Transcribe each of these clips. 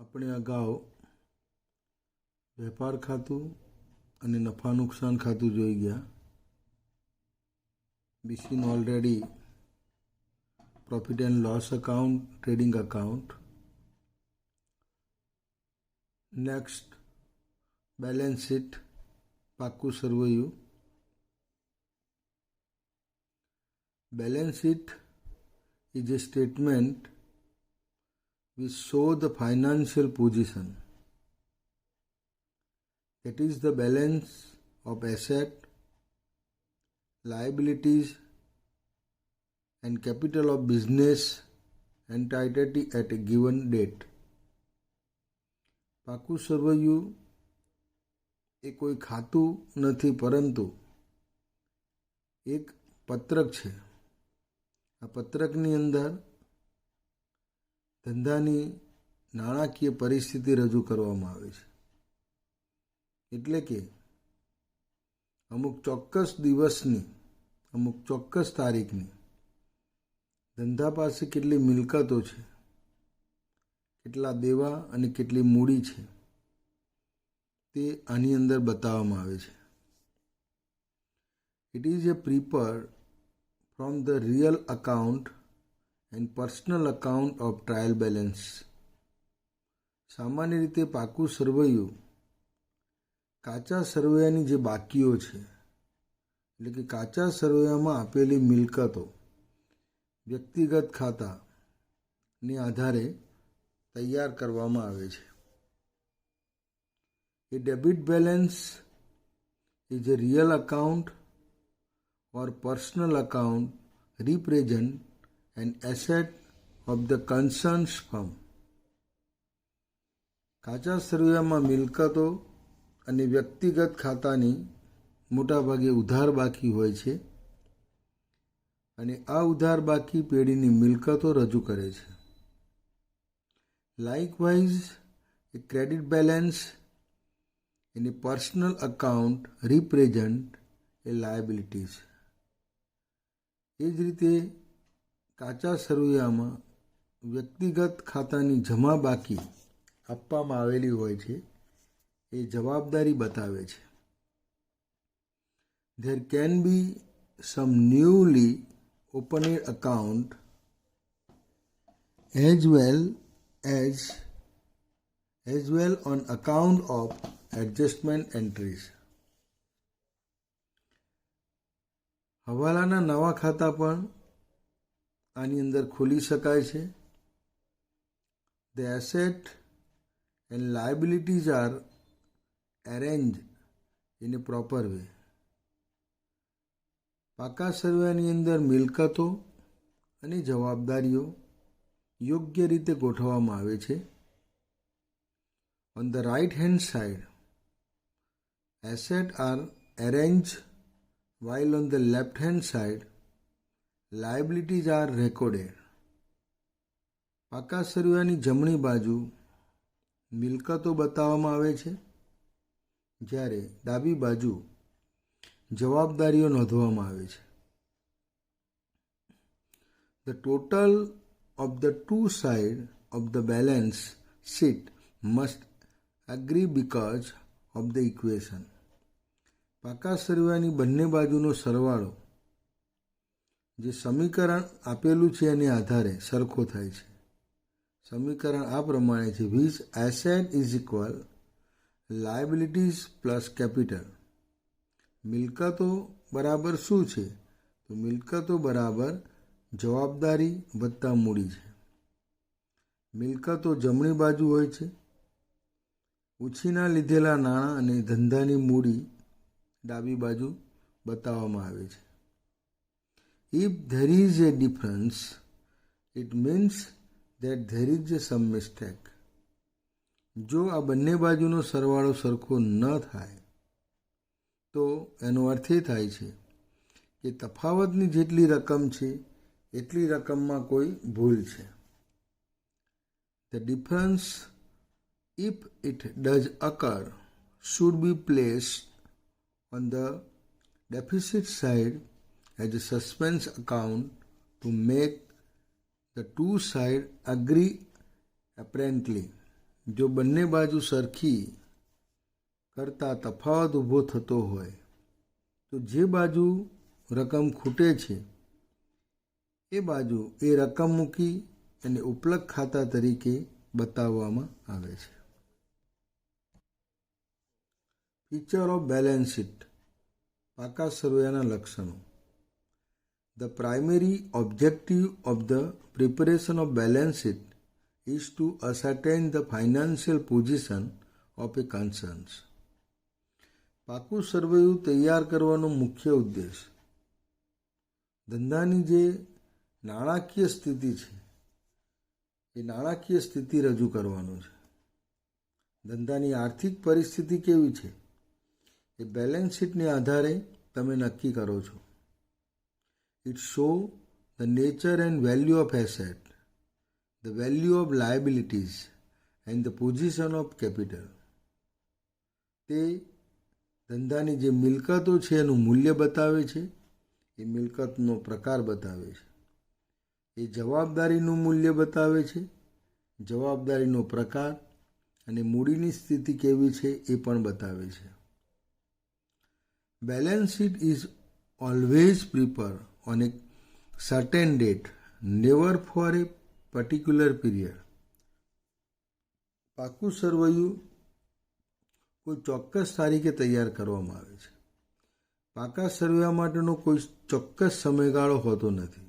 આપણે અગાઉ વેપાર ખાતું અને નફા નુકસાન ખાતું જોઈ ગયા. We seen already profit and loss account, trading account. Next balance sheet, પાક્કું સરવૈયું. Balance sheet is a statement which shows the financial position. That is the balance of asset, liabilities and capital of business entity at a given date. પાકું સરવૈયું એ કોઈ ખાતું નથી, પરંતુ એક પત્રક છે. આ પત્રકની અંદર ધંધાની નાણાકીય પરિસ્થિતિ રજૂ કરવામાં આવે છે. એટલે કે અમુક ચોક્કસ દિવસની, અમુક ચોક્કસ તારીખની ધંધા પાસે કેટલી મિલકતો છે, કેટલા દેવા અને કેટલી મૂડી છે, તે આની અંદર બતાવવામાં આવે છે. It is A prepared from the real account and personal account of trial balance. સામાન્ય રીતે પાકું સરવૈયું કાચા સરવૈયાની જે બાકીઓ છે, એટલે કે કાચા સરવૈયામાં આપેલી મિલકતો વ્યક્તિગત ખાતાને આધારે તૈયાર કરવામાં આવે છે. A debit balance is a real account or personal account represent an asset of the concerned firm. કાચા સરવૈયામાં મિલકતો અને વ્યક્તિગત ખાતાની મોટાભાગે ઉધાર બાકી હોય છે, અને આ ઉધાર બાકી પેઢીની મિલકતો રજૂ કરે છે. Likewise A credit balance in a personal account represent a liabilities. એ જ રીતે કાચા સરવૈયામાં વ્યક્તિગત ખાતાની જમા બાકી આપવામાં આવેલી હોય છે, એ જવાબદારી બતાવે છે. There can be some newly opened account as well on account of adjustment entries. હવાલાના નવા ખાતા પણ આની અંદર ખોલી શકાય છે. The asset and liabilities are arranged in a proper way. પાકા સરવૈયાની અંદર મિલકતો અને જવાબદારીઓ યોગ્ય રીતે ગોઠવવામાં આવે છે. On the right hand side, assets are arranged, while on the left hand side, liabilities are recorded. પાકા સરવૈયાની જમણી બાજુ મિલકતો બતાવવામાં આવે છે, જ્યારે ડાબી બાજુ જવાબદારીઓ નોંધવામાં આવે છે. The total of the two sides of the balance sheet must agree because of the equation. પાકા સરવૈયાની બંને બાજુનો સરવાળો જે સમીકરણ આપેલું છે એના આધારે સરખો થાય છે. સમીકરણ આ પ્રમાણે છે: which asset is equal liabilities plus capital. મિલકતો બરાબર શું છે? તો મિલકતો બરાબર જવાબદારી વત્તા મૂડી છે. મિલકતો જમણી બાજુ હોય છે, ઉછીના લીધેલા નાણાં અને ધંધાની મૂડી ડાબી બાજુ બતાવવામાં આવે છે. If there is a difference, it means that there is some mistake. જો આ બંને બાજુનો સરવાળો સરખો ન થાય તો એનો અર્થ એ થાય છે કે તફાવતની જેટલી રકમ છે એટલી રકમમાં કોઈ ભૂલ છે. The difference, if it does occur, should be placed on the deficit side as a suspense account to make the two sides agree apparently. જો બંને બાજુ સરખી કરતાં તફાવત ઊભો થતો હોય તો જે બાજુ રકમ ખૂટે છે એ બાજુ એ રકમ મૂકી અને ઉપલબ્ધ ખાતા તરીકે બતાવવામાં આવે છે. Feature of balance sheet. પાકા સરવૈયાના લક્ષણો. The primary objective of the preparation of balance sheet is to ascertain the financial position of a concern. પાકું સરવૈયું તૈયાર કરવાનો મુખ્ય ઉદ્દેશ ધંધાની જે નાણાકીય સ્થિતિ છે એ નાણાકીય સ્થિતિ રજૂ કરવાનું છે. ધંધાની આર્થિક પરિસ્થિતિ કેવી છે એ બેલેન્સ શીટને આધારે તમે નક્કી કરો છો. It shows the nature and value of asset, the value of liabilities and the position of capital. તે ધંધાની જે મિલકતો છે એનું મૂલ્ય બતાવે છે, એ મિલકતનો પ્રકાર બતાવે છે. એ જવાબદારીનું મૂલ્ય બતાવે છે, જવાબદારીનો પ્રકાર અને મૂડીની સ્થિતિ કેવી છે એ પણ બતાવે છે. Balance sheet is always prepare on a certain date, never for a particular period. પાકું સરવૈયું કોઈ ચોક્કસ તારીખે તૈયાર કરવામાં આવે છે. પાકા સરવૈયા માટેનો કોઈ ચોક્કસ સમયગાળો હોતો નથી.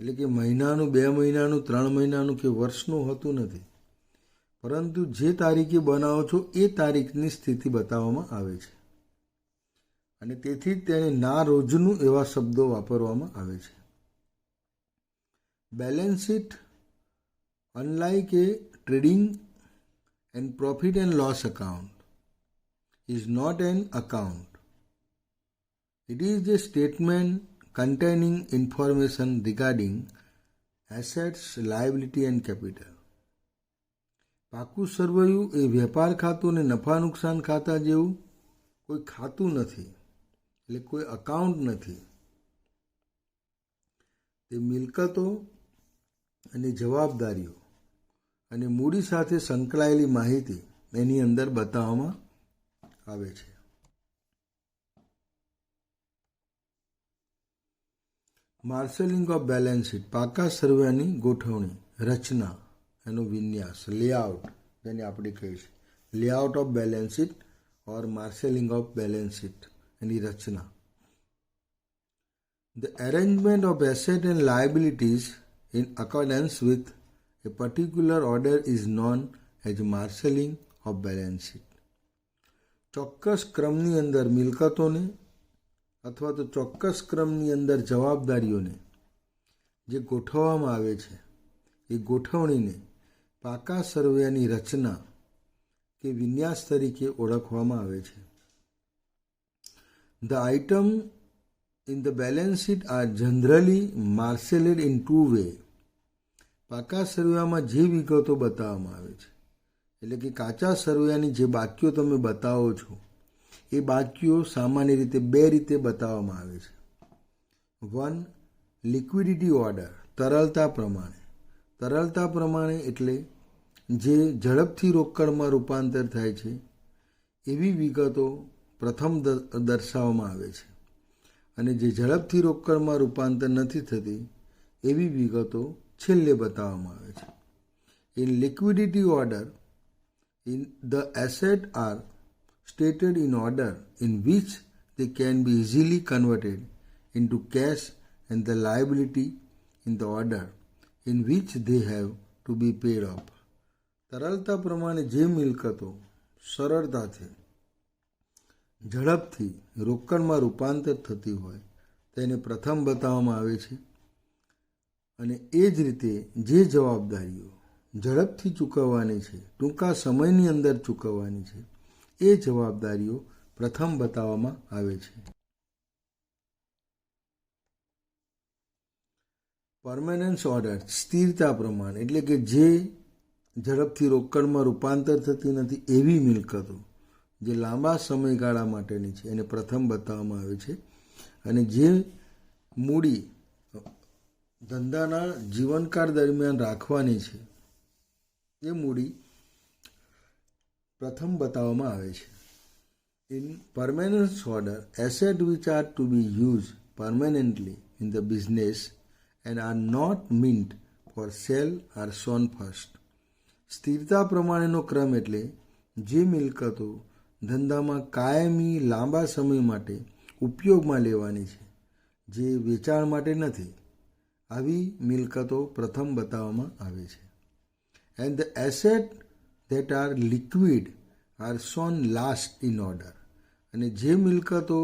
એટલે કે મહિનાનું, 2 મહિનાનું, 3 મહિનાનું કે વર્ષનું હોતું નથી. પરંતુ જે તારીખે બનાવો છો એ તારીખની સ્થિતિ બતાવવામાં આવે છે અને તેથી તેને ના રોજનું એવા શબ્દો વાપરવામાં આવે છે. Balance sheet unlike a trading and profit and loss account is not an account. It is a statement containing information regarding assets, liability and capital. પાકું સરવૈયું એ વેપાર ખાતું અને નફા નુકસાન ખાતા જેવું કોઈ ખાતું નથી, એટલે કોઈ અકાઉન્ટ નથી. તે મિલકતો અને જવાબદારીઓ અને મૂડી સાથે સંકળાયેલી માહિતી એની અંદર બતાવવામાં આવે છે. Marshalling of balance sheet. પાકા સરવૈયાની ગોઠવણી, રચના, એનો વિન્યાસ, લેઆઉટ જેને આપણે કહીએ છીએ. Layout of balance sheet or marshalling of balance sheet, એની રચના. The arrangement of assets and liabilities in accordance with a particular order is known as marshalling of balance sheet. ચોક્કસ ક્રમની અંદર મિલકતોને અથવા તો ચોક્કસ ક્રમની અંદર જવાબદારીઓને જે ગોઠવવામાં આવે છે એ ગોઠવણીને પાકા સરવૈયાની રચના કે વિન્યાસ તરીકે ઓળખવામાં આવે છે. The item in the balance sheet are generally marshaled in two ways. પાકા સરવૈયામાં જે વિગતો બતાવવામાં આવે છે, એટલે કે કાચા સરવૈયાની જે બાકીઓ તમે બતાવો છો એ બાકીઓ સામાન્ય રીતે 2 રીતે બતાવવામાં આવે છે. 1. લિક્વિડિટી ઓર્ડર, તરલતા પ્રમાણે. તરલતા પ્રમાણે એટલે જે ઝડપથી રોકડમાં રૂપાંતર થાય છે એવી વિગતો પ્રથમ દર્શાવવામાં આવે છે અને જે ઝડપથી રોકડમાં રૂપાંતર નથી થતી એવી વિગતો છેલ્લે બતાવવામાં આવે છે. In liquidity order, the assets are stated in order in which they can be easily converted into cash and the liability in the order in which they have to be paid off. તરલતા પ્રમાણે જે મિલકતો સરળતાથી ઝડપથી રોકડમાં રૂપાંતર થતી હોય તેને પ્રથમ બતાવવામાં આવે છે અને એ જ રીતે જે જવાબદારીઓ ઝડપથી ચૂકવવાની છે, ટૂંકા સમયની અંદર ચૂકવવાની છે, એ જવાબદારીઓ પ્રથમ બતાવવામાં આવે છે. પરમેનન્સ ઓર્ડર, સ્થિરતા પ્રમાણે એટલે કે જે ઝડપથી રોકડમાં રૂપાંતર થતી નથી એવી મિલકતો જે લાંબા સમયગાળા માટેની છે એને પ્રથમ બતાવવામાં આવે છે અને જે મૂડી ધંધાના જીવનકાળ દરમિયાન રાખવાની છે એ મૂડી પ્રથમ બતાવવામાં આવે છે. In permanence order, assets which are to be used permanently in the business and are not meant for sale are shown first. સ્થિરતા પ્રમાણેનો ક્રમ એટલે જે મિલકતો ધંધામાં કાયમી લાંબા સમય માટે ઉપયોગમાં લેવાની છે, જે વેચાણ માટે નથી, આવી મિલકતો પ્રથમ બતાવવામાં આવે છે. And the assets that are liquid are shown last in order. અને જે મિલકતો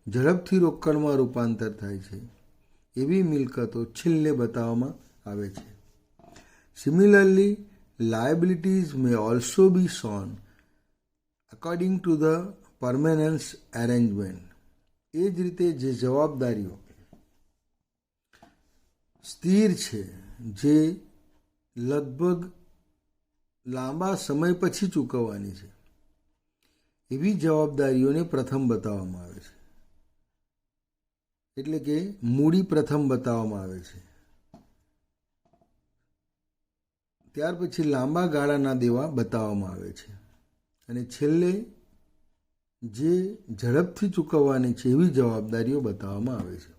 ઝડપથી રોકડમાં રૂપાંતર થાય છે એવી મિલકતો છેલ્લે બતાવવામાં આવે છે. Similarly liabilities may also be shown according to the permanence arrangement. એ જ રીતે જે જવાબદારીઓ સ્થિર છે, જે લગભગ લાંબા સમય પછી ચૂકવવાની છે, એવી જવાબદારીઓને પ્રથમ બતાવવામાં આવે છે. એટલે કે મૂડી પ્રથમ બતાવવામાં આવે છે. ત્યાર પછી લાંબા ગાળાના દેવા બતાવવામાં આવે છે અને છેલ્લે જે ઝડપથી ચૂકવવાની છે એવી જવાબદારીઓ બતાવવામાં આવે છે.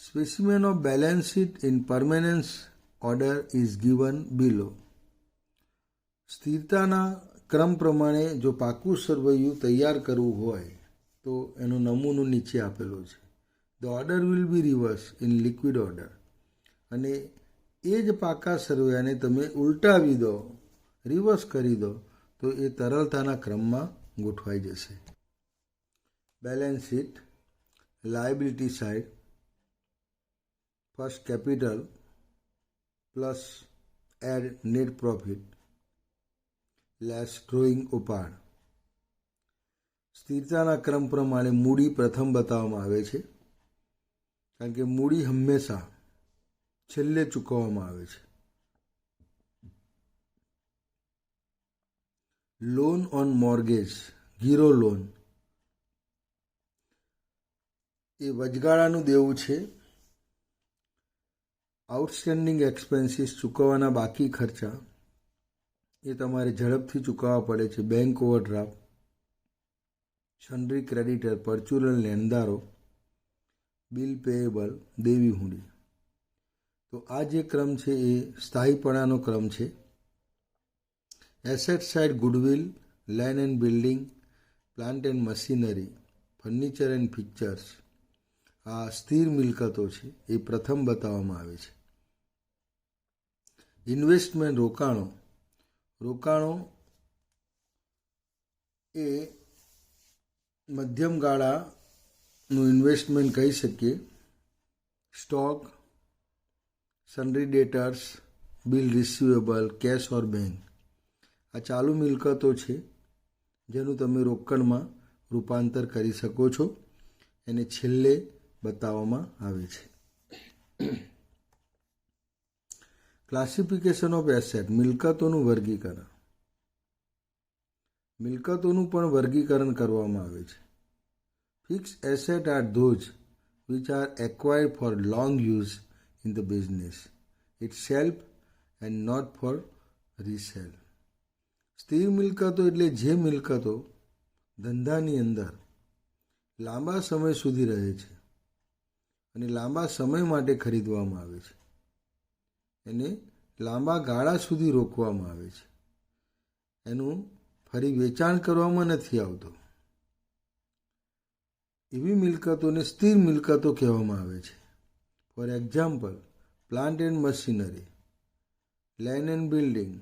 Specimen of balance sheet in permanence order is given below. સ્થિરતાના ક્રમ પ્રમાણે જો પાકું સરવૈયું તૈયાર કરવું હોય તો એનો નમૂનો નીચે આપેલો છે. The order will be reverse in liquid order. અને એ જ પાકા સરવૈયાને તમે ઉલટાવી દો, રિવર્સ કરી દો તો એ તરલતાના ક્રમમાં ગોઠવાઈ જશે. Balance sheet, liability side, first capital plus add net profit less drawing ઓપાડ. સ્થિરતાના ક્રમ પ્રમાણે મૂડી પ્રથમ બતાવવામાં આવે છે, કારણ કે મૂડી હંમેશા છેલ્લે ચૂકવવામાં આવે છે. લોન ઓન મોર્ગેજ, ગીરો લોન, એ વચગાળાનું દેવું છે. આઉટસ્ટેન્ડિંગ એક્સપેન્સીસ, ચૂકવવાના બાકી ખર્ચા એ તમારે ઝડપથી ચૂકવવા પડે છે. બેંક ઓવરડ્રાફ્ટ, સન્ડ્રી ક્રેડિટર, પરચુરલ લેણદારો, બિલ પેએબલ, દેવી હુંડી. તો આ જે ક્રમ છે એ સ્થાયીપણાનો ક્રમ છે. Asset side goodwill, land and building, plant and machinery, furniture and fixtures, આ સ્થિર મિલકતો છે એ પ્રથમ બતાવવામાં આવે છે. ઇન્વેસ્ટમેન્ટ, રોકાણો, રોકાણો એ મધ્યમ ગાળાનું ઇન્વેસ્ટમેન્ટ કહી શકીએ. Stock, sundry debtors, bill receivable, cash or bank, આ ચાલુ મિલકતો છે જેનું તમે રોકડમાં રૂપાંતર કરી શકો છો. એને છેલ્લે બતાવવામાં આવે છે. ક્લાસિફિકેશન ઓફ એસેટ, મિલકતોનું વર્ગીકરણ. મિલકતોનું પણ વર્ગીકરણ કરવામાં આવે છે. Fix asset are those which are acquired four long use in the business itself and not for resale. સ્થિર મિલકતો એટલે જે મિલકતો ધંધાની અંદર લાંબા સમય સુધી રહે છે અને લાંબા સમય માટે ખરીદવામાં આવે છે, એને લાંબા ગાળા સુધી રોકવામાં આવે છે, એનું ફરી વેચાણ કરવામાં નથી આવતો, એવી મિલકતોને સ્થિર મિલકતો કહેવામાં આવે છે. For example, plant and machinery, land and building,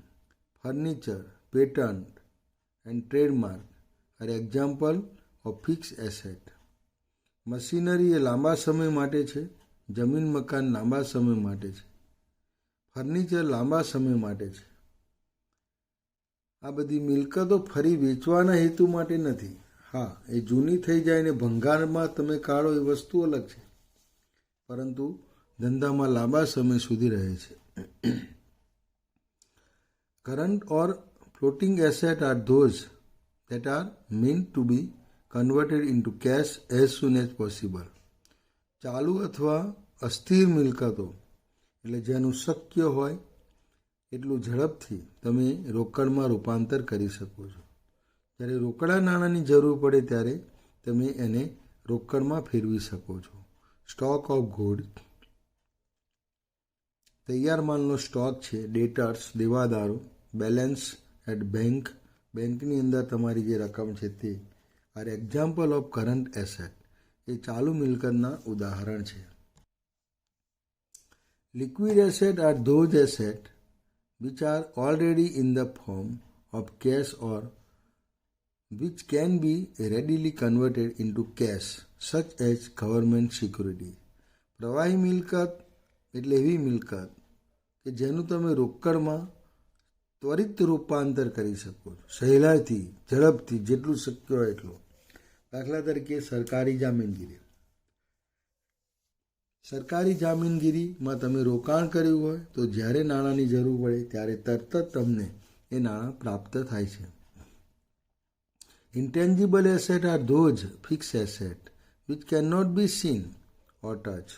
furniture, patent and trademark are example of fixed asset. Machinery એ લાંબા સમય માટે છે, જમીન મકાન લાંબા સમય માટે છે, ફર્નિચર લાંબા સમય માટે છે. આ બધી મિલકતો ફરી વેચવાના હેતુ માટે નથી. હા, એ જૂની થઈ જાય ને ભંગારમાં તમે કાઢો એ વસ્તુ અલગ છે, પરંતુ ધંધામાં લાંબા સમય સુધી રહે છે. Current or floating asset are those that are meant to be converted into cash as soon as possible. ચાલુ અથવા અસ્થિર મિલકતો એટલે જેનું શક્ય હોય એટલું ઝડપથી તમે રોકડમાં રૂપાંતર કરી શકો છો. જ્યારે રોકડા નાણાંની જરૂર પડે ત્યારે તમે એને રોકડમાં ફેરવી શકો છો. સ્ટોક ઓફ ગુડ, તૈયાર માલનો સ્ટોક છે. ડેટર્સ, દેવાદારો. બેલેન્સ એટ બેંક, બેંકની અંદર તમારી જે રકમ છે તે. Are example of current asset, એ ચાલુ મિલકતના ઉદાહરણ છે. Liquid asset are those asset which are already in the form of cash or which can be readily converted into cash such as government security. પ્રવાહી મિલકત એટલે એવી મિલકત કે જેનું તમે રોકડમાં ત્વરિત રૂપાંતર કરી શકો છો, સહેલાઈથી, ઝડપથી, જેટલું શક્ય હોય એટલું. દાખલા તરીકે સરકારી જામીનગીરી. સરકારી જામીનગીરીમાં તમે રોકાણ કર્યું હોય તો જ્યારે નાણાંની જરૂર પડે ત્યારે તરત જ તમને એ નાણાં પ્રાપ્ત થાય છે. Intangible asset are those fix asset which can not be seen or touch.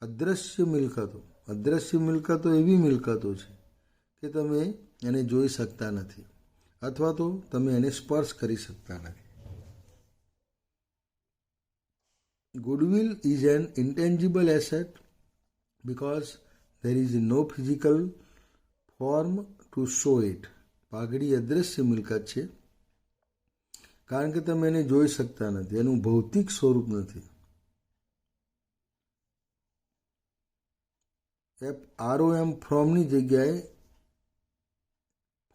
અદ્રશ્ય મિલકતો. અદ્રશ્ય મિલકતો એવી મિલકતો છે કે તમે એને જોઈ શકતા નથી અથવા તો તમે એને સ્પર્શ કરી શકતા નથી. Goodwill is an intangible asset because there is no physical form to show it. પાઘડી અદ્રશ્ય મિલકત છે કારણ કે તમે એને જોઈ શકતા નથી, એનું ભૌતિક સ્વરૂપ નથી. ROM ફ્રોમની જગ્યાએ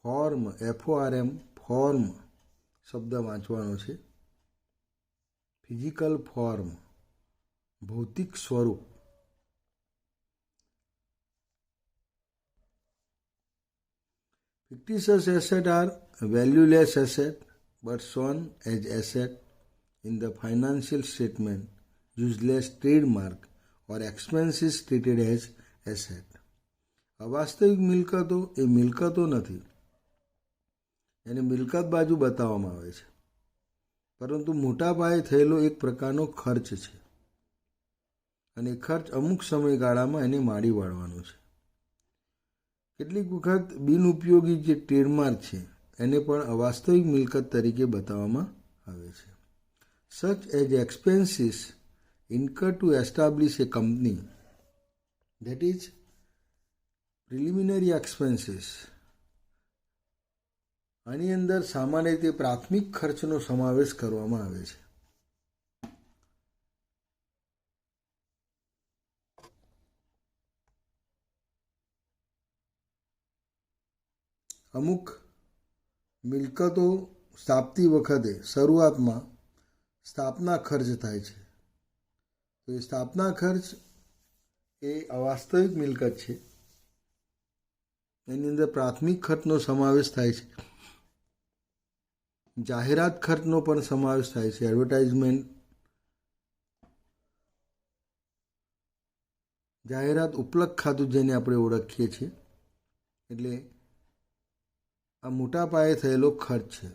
ફોર્મ, FORM, ફોર્મ શબ્દ વાંચવાનો છે. ફિઝિકલ ફોર્મ, ભૌતિક સ્વરૂપ. fictitious asset are valueless asset but shown as asset in the financial statement, useless trademark or expenses treated as asset. અવાસ્તવિક મિલકતો એ મિલકતો નથી, એને મિલકત બાજુ બતાવવામાં આવે છે, પરંતુ મોટા પાયે થયેલો એક પ્રકારનો ખર્ચ છે અને ખર્ચ અમુક સમયગાળામાં એને મારી વાળવાનો છે. કેટલીક વખત બિનઉપયોગી જે ટ્રેડમાર્ક છે એને પણ અવાસ્તવિક મિલકત તરીકે બતાવવામાં આવે છે. Such as expenses incur to establish a company, that is preliminary expenses. આની અંદર સામાન્ય રીતે પ્રાથમિક ખર્ચનો સમાવેશ કરવામાં આવે છે. અમુક મિલકતો સ્થાપતી વખતે શરૂઆતમાં સ્થાપના ખર્ચ થાય છે, તો એ સ્થાપના ખર્ચ એ અવાસ્તવિક મિલકત છે. એની અંદર પ્રાથમિક ખર્ચનો સમાવેશ થાય છે. જાહેરાત ખર્ચનો પણ સમાવેશ થાય છે. એડવર્ટાઇઝમેન્ટ, જાહેરાત ઉપલક ખાતું જેને આપણે ઓળખીએ છીએ, એટલે આ મોટા પાયે થયેલો ખર્ચ છે.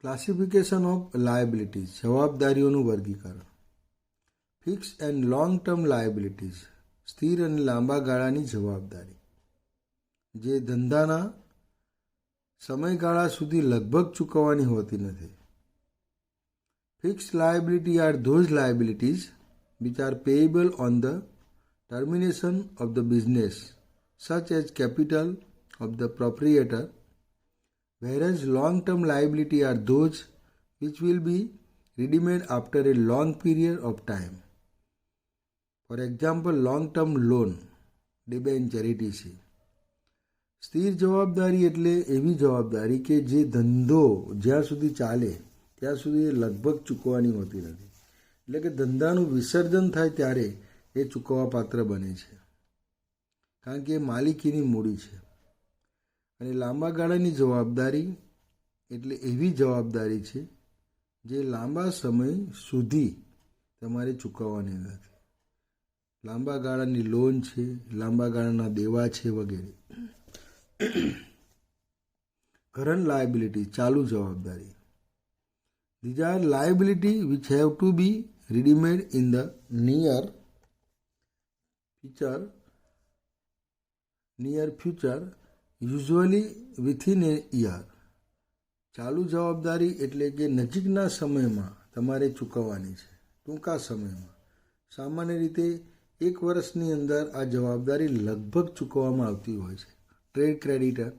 ક્લાસિફિકેશન ઓફ લાયબિલિટીઝ, જવાબદારીઓનું વર્ગીકરણ. Fix and long term liabilities, સ્થિર અને લાંબા ગાળાની જવાબદારી, જે ધંધાના સમયગાળા સુધી લગભગ ચૂકવવાની હોતી નથી. Fixed liability are those liabilities which are payable on the termination of the business such as capital of the proprietor, whereas long-term liability are those which will be redeemed after a long period of time. For example, long-term loan, debenture, etc. સ્થિર જવાબદારી એટલે એવી જવાબદારી કે જે ધંધો જ્યાં સુધી ચાલે ત્યાં સુધી એ લગભગ ચૂકવવાની હોતી નથી. એટલે કે ધંધાનું વિસર્જન થાય ત્યારે એ ચૂકવવા પાત્ર બને છે, કારણ કે એ માલિકીની મૂડી છે. અને લાંબા ગાળાની જવાબદારી એટલે એવી જવાબદારી છે જે લાંબા સમય સુધી તમારે ચૂકવવાની નથી. લાંબા ગાળાની લોન છે, લાંબા ગાળાના દેવા છે વગેરે. કરંટ લાયબિલિટી, ચાલુ જવાબદારી. These are liability which have to be redeemed in the near future, usually within a year. ચાલુ જવાબદારી એટલે કે નજીકના સમયમાં તમારે ચૂકવવાની છે, ટૂંકા સમયમાં. સામાન્ય રીતે 1 વર્ષની અંદર આ જવાબદારી લગભગ ચૂકવવામાં આવતી હોય છે. ટ્રેડ ક્રેડિટર,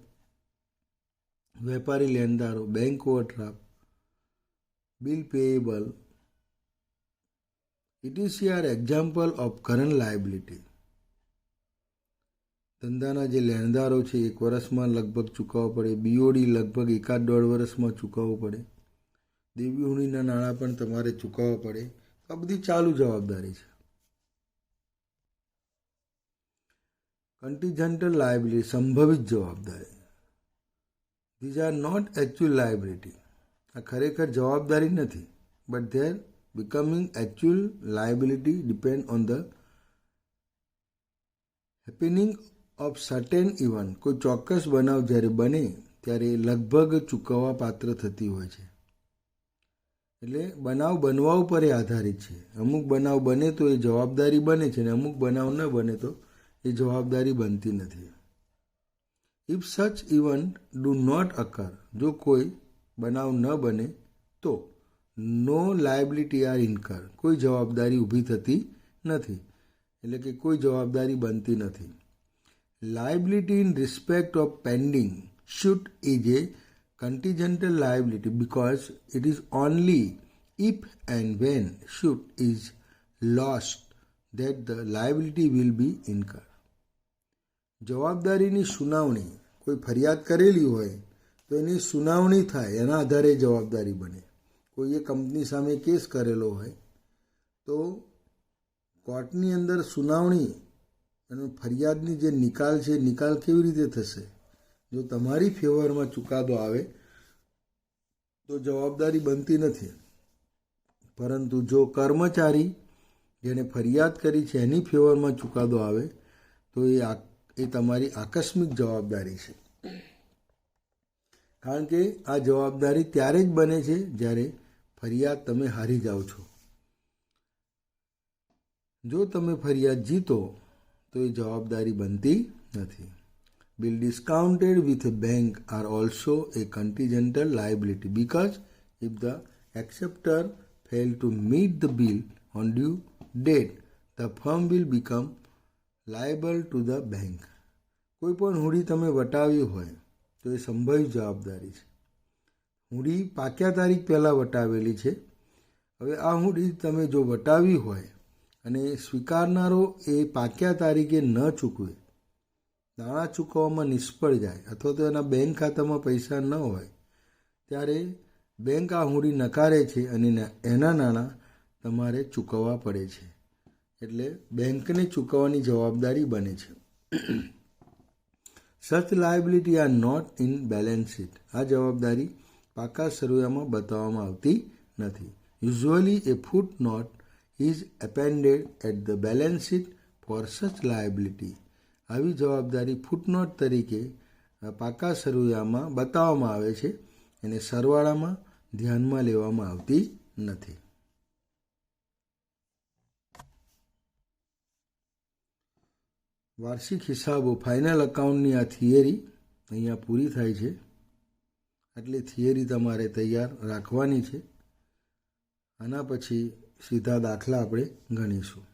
વેપારી લેણદારો, bank overdraft, bill payable, etc are example of current liability. ધંધાના જે લેણદારો છે 1 વર્ષમાં લગભગ ચૂકવવા પડે. બીઓડી લગભગ 1.5 વર્ષમાં ચૂકવવું પડે. દેવી હુંડીના નાણાં પણ તમારે ચૂકવવા પડે. આ બધી ચાલુ જવાબદારી છે. કન્ટીજન્ટલ લાયબિલિટી, સંભવિત જવાબદારી. These are not actual liability. આ ખરેખર જવાબદારી નથી, but there becoming actual liability depend on the happening of certain event. કોઈ ચોક્કસ બનાવ જ્યારે બને ત્યારે લગભગ ચૂકવવા પાત્ર થતી હોય છે. એટલે બનાવ બનવા ઉપર આધારિત છે. અમુક બનાવ બને તો એ જવાબદારી બને છે અને અમુક બનાવ ન બને તો એ જવાબદારી બનતી નથી. ઇફ સચ ઇવન્ટ ડુ નોટ અકર, જો કોઈ બનાવ ન બને તો નો લાયબિલિટી આર ઇન્કર, કોઈ જવાબદારી ઊભી થતી નથી, એટલે કે કોઈ જવાબદારી બનતી નથી. Liability in respect of pending suit is a contingent liability because it is only if and when suit is lost that the liability will be incur. જવાબદારીની સુનાવણી, કોઈ ફરિયાદ કરેલી હોય તો એની સુનાવણી થાય, એના આધારે જવાબદારી બને. કોઈએ કંપની સામે કેસ કરેલો હોય તો કોર્ટની અંદર સુનાવણી અને ફરિયાદની જે નિકાલ છે, નિકાલ કેવી રીતે થશે? જો તમારી ફેવરમાં ચુકાદો આવે તો જવાબદારી બનતી નથી, પરંતુ જો કર્મચારી જેણે ફરિયાદ કરી છે એની ફેવરમાં ચુકાદો આવે તો એ તમારી આકસ્મિક જવાબદારી છે. કારણ કે આ જવાબદારી ત્યારે જ બને છે જ્યારે ફરિયાદ તમે હારી જાઓ છો. જો તમે ફરિયાદ જીતો તો એ જવાબદારી બનતી નથી. Bill discounted with a bank are also a contingent liability because if the acceptor fail to meet the bill on due date the firm will become liable to the bank. કોઈ પણ હુંડી તમે વટાવી હોય તો એ સંભવિત જવાબદારી છે. હુંડી પાક્યા તારીખ પહેલાં વટાવેલી છે. હવે આ હુંડી તમે જો વટાવી હોય અને સ્વીકારનારો એ પાક્યા તારીખે ન ચૂકવે, નાણાં ચૂકવવામાં નિષ્ફળ જાય અથવા તો એના બેંક ખાતામાં પૈસા ન હોય, ત્યારે બેંક આ હુંડી નકારે છે અને એના નાણાં તમારે ચૂકવવા પડે છે. એટલે બેંકને ચૂકવવાની જવાબદારી બને છે. Such liability are not in balance sheet. આ જવાબદારી પાકા સરવૈયામાં બતાવવામાં આવતી નથી. Usually a foot note is appended at the balance sheet for such liability. આવી જવાબદારી ફૂટનોટ તરીકે પાકા સરવૈયામાં બતાવવામાં આવે છે અને સરવાળામાં ધ્યાનમાં લેવામાં આવતી નથી. વાર્ષિક હિસાબો, ફાઇનલ અકાઉન્ટની આ થિયરી અહીંયા પૂરી થાય છે. આટલી થિયરી તમારે તૈયાર રાખવાની છે. આના પછી સીધા દાખલા આપણે ગણીશું.